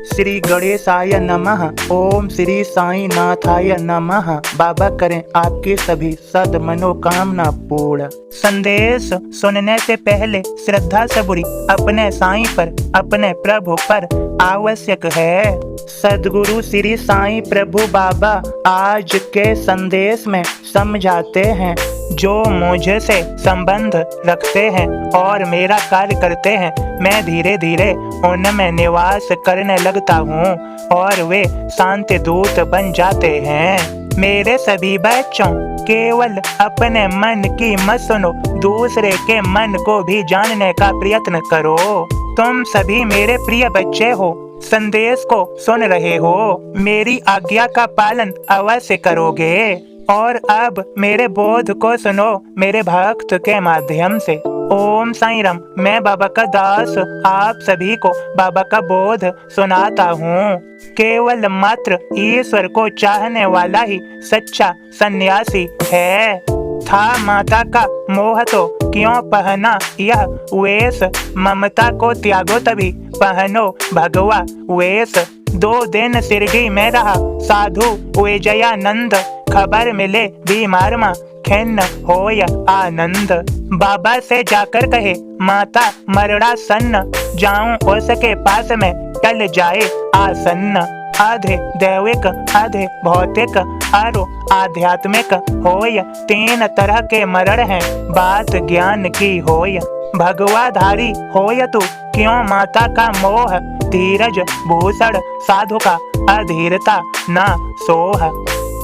श्री गणेशाय नमः। ओम श्री साईं नाथाय नमः। बाबा करें आपकी सभी सद मनोकामना पूर्ण। संदेश सुनने से पहले श्रद्धा सबूरी अपने साईं पर, अपने प्रभु पर आवश्यक है। सदगुरु श्री साईं प्रभु बाबा आज के संदेश में समझाते हैं, जो मुझसे संबंध रखते हैं और मेरा कार्य करते हैं, मैं धीरे धीरे उनमें निवास करने लगता हूँ और वे शांति दूत बन जाते हैं। मेरे सभी बच्चों, केवल अपने मन की मत सुनो, दूसरे के मन को भी जानने का प्रयत्न करो। तुम सभी मेरे प्रिय बच्चे हो, संदेश को सुन रहे हो, मेरी आज्ञा का पालन अवश्य करोगे। और अब मेरे बोध को सुनो मेरे भक्त के माध्यम से। ओम साईं राम। मैं बाबा का दास आप सभी को बाबा का बोध सुनाता हूँ। केवल मात्र ईश्वर को चाहने वाला ही सच्चा सन्यासी है। था माता का मोह तो क्यों पहना यह वेश, ममता को त्यागो तभी पहनो भगवा वेश। 2 दिन शिरडी में रहा साधु विजयानंद, खबर मिले बीमार माँ खिन्न होय आनंद। बाबा से जाकर कहे माता मरड़ा सन्न, जाऊं उसके पास में टल जाए आसन्न। आधे दैविक आधे भौतिक आरो आध्यात्मिक होय, 3 तरह के मरण हैं बात ज्ञान की होय। भगवाधारी होय तू क्यों माता का मोह, धीरज भूषण साधु का अधीरता ना सोह।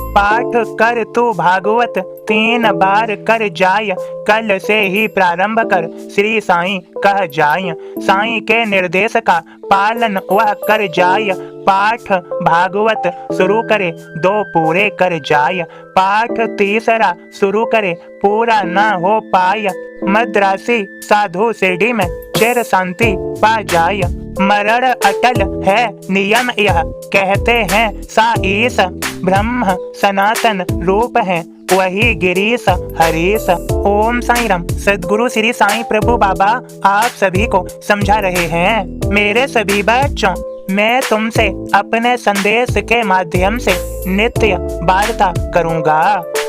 पाठ कर तू भागवत 3 बार कर जाय, कल से ही प्रारंभ कर श्री साईं कह जाय। साईं के निर्देश का पालन वह कर जाय, पाठ भागवत शुरू करे 2 पूरे कर जाय। पाठ तीसरा शुरू करे पूरा ना हो पाय, मद्रासी साधु शिरडी में चिर शांति पा जाय। मरण अटल है नियम यह, कहते हैं साईस, ब्रह्म सनातन रूप है वही गिरीश हरीश। ओम साईं राम। सदगुरु श्री साईं प्रभु बाबा आप सभी को समझा रहे हैं। मेरे सभी बच्चों, मैं तुमसे अपने संदेश के माध्यम से नित्य वार्ता करूंगा।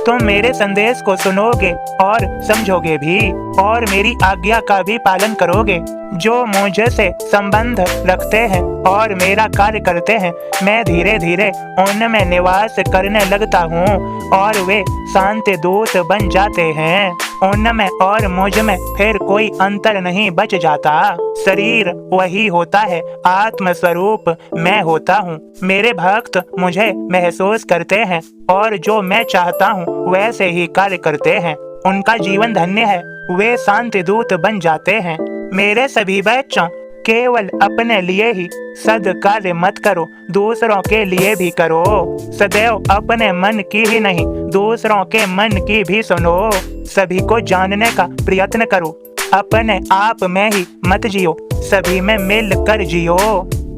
तुम मेरे संदेश को सुनोगे और समझोगे भी, और मेरी आज्ञा का भी पालन करोगे। जो मुझसे संबंध रखते हैं और मेरा कार्य करते हैं, मैं धीरे धीरे उनमें निवास करने लगता हूँ और वे शांति दूत बन जाते हैं। उनमें और मुझ में फिर कोई अंतर नहीं बच जाता। शरीर वही होता है, आत्म स्वरूप मैं होता हूँ। मेरे भक्त मुझे महसूस करते हैं और जो मैं चाहता हूँ वैसे ही कार्य करते हैं। उनका जीवन धन्य है, वे शांति दूत बन जाते हैं। मेरे सभी बच्चों, केवल अपने लिए ही सद कार्य मत करो, दूसरों के लिए भी करो। सदैव अपने मन की ही नहीं, दूसरों के मन की भी सुनो। सभी को जानने का प्रयत्न करो, अपने आप में ही मत जियो, सभी में मिल कर जियो।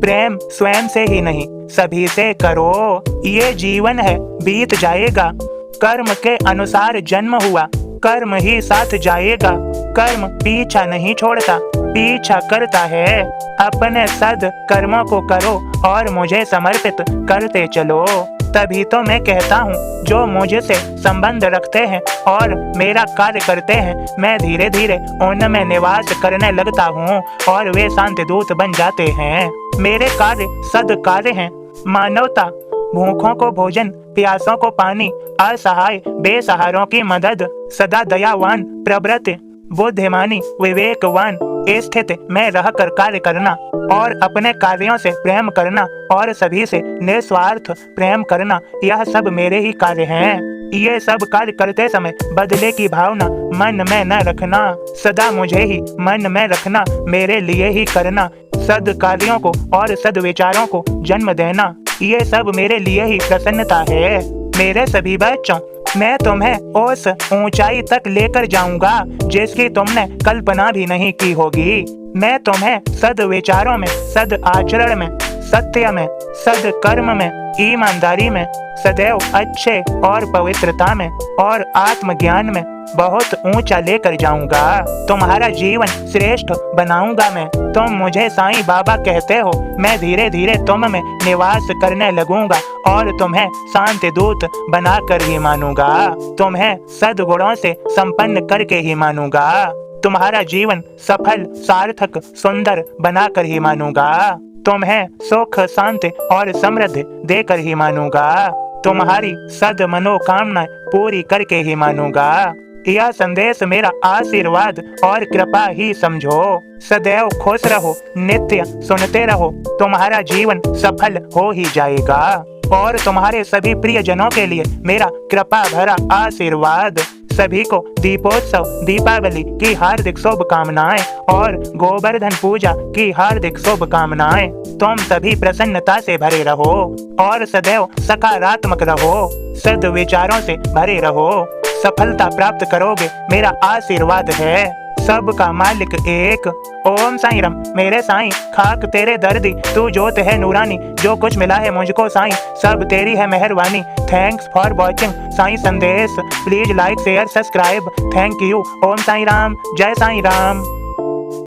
प्रेम स्वयं से ही नहीं, सभी से करो। ये जीवन है, बीत जाएगा। कर्म के अनुसार जन्म हुआ, कर्म ही साथ जाएगा। कर्म पीछा नहीं छोड़ता, पीछा करता है। अपने सद कर्मों को करो और मुझे समर्पित करते चलो। तभी तो मैं कहता हूँ, जो मुझसे संबंध रखते हैं और मेरा कार्य करते हैं, मैं धीरे धीरे उनमें निवास करने लगता हूँ और वे शांति दूत बन जाते हैं। मेरे कार्य सद कार्य हैं। मानवता, भूखों को भोजन, प्यासों को पानी, असहाय बेसहारों की मदद, सदा दयावान, प्रवृत्ति, बुद्धिमानी, विवेकवान स्थिति में रहकर कार्य करना और अपने कार्यों से प्रेम करना और सभी से निस्वार्थ प्रेम करना, यह सब मेरे ही कार्य हैं। ये सब कार्य करते समय बदले की भावना मन में न रखना, सदा मुझे ही मन में रखना, मेरे लिए ही करना, सद कार्यों को और सद विचारों को जन्म देना, ये सब मेरे लिए ही प्रसन्नता है। मेरे सभी बच्चों, मैं तुम्हें उस ऊंचाई तक लेकर जाऊंगा जिसकी तुमने कल्पना भी नहीं की होगी। मैं तुम्हें सद विचारों में, सद आचरण में, सत्य में, सद कर्म में, ईमानदारी में, सदैव अच्छे और पवित्रता में और आत्मज्ञान में बहुत ऊंचा लेकर जाऊंगा। तुम्हारा जीवन श्रेष्ठ बनाऊंगा मैं। तुम मुझे साईं बाबा कहते हो, मैं धीरे धीरे तुम में निवास करने लगूंगा और तुम्हें शांति दूत बनाकर ही मानूंगा। तुम्हें सद्गुणों से संपन्न करके ही मानूंगा। तुम्हारा जीवन सफल, सार्थक, सुंदर बनाकर ही मानूंगा। तुम्हें सुख, शांति और समृद्धि देकर ही मानूंगा। तुम्हारी सद मनोकामना पूरी करके ही मानूंगा। यह संदेश मेरा आशीर्वाद और कृपा ही समझो। सदैव खुश रहो, नित्य सुनते रहो, तुम्हारा जीवन सफल हो ही जाएगा। और तुम्हारे सभी प्रियजनों के लिए मेरा कृपा भरा आशीर्वाद। सभी को दीपोत्सव, दीपावली की हार्दिक शुभकामनाएं और गोवर्धन पूजा की हार्दिक शुभकामनाएं। तुम सभी प्रसन्नता से भरे रहो और सदैव सकारात्मक रहो, सद्विचारों से भरे रहो। सफलता प्राप्त करोगे, मेरा आशीर्वाद है। सबका मालिक एक। ओम साईं राम। मेरे साईं, खाक तेरे दर्दी, तू जोत है नूरानी। जो कुछ मिला है मुझको साईं, सब तेरी है मेहरबानी। Thanks for watching Sai Sandesh. Please like, share, subscribe. Thank you. Om Sai Ram. जय साईं राम।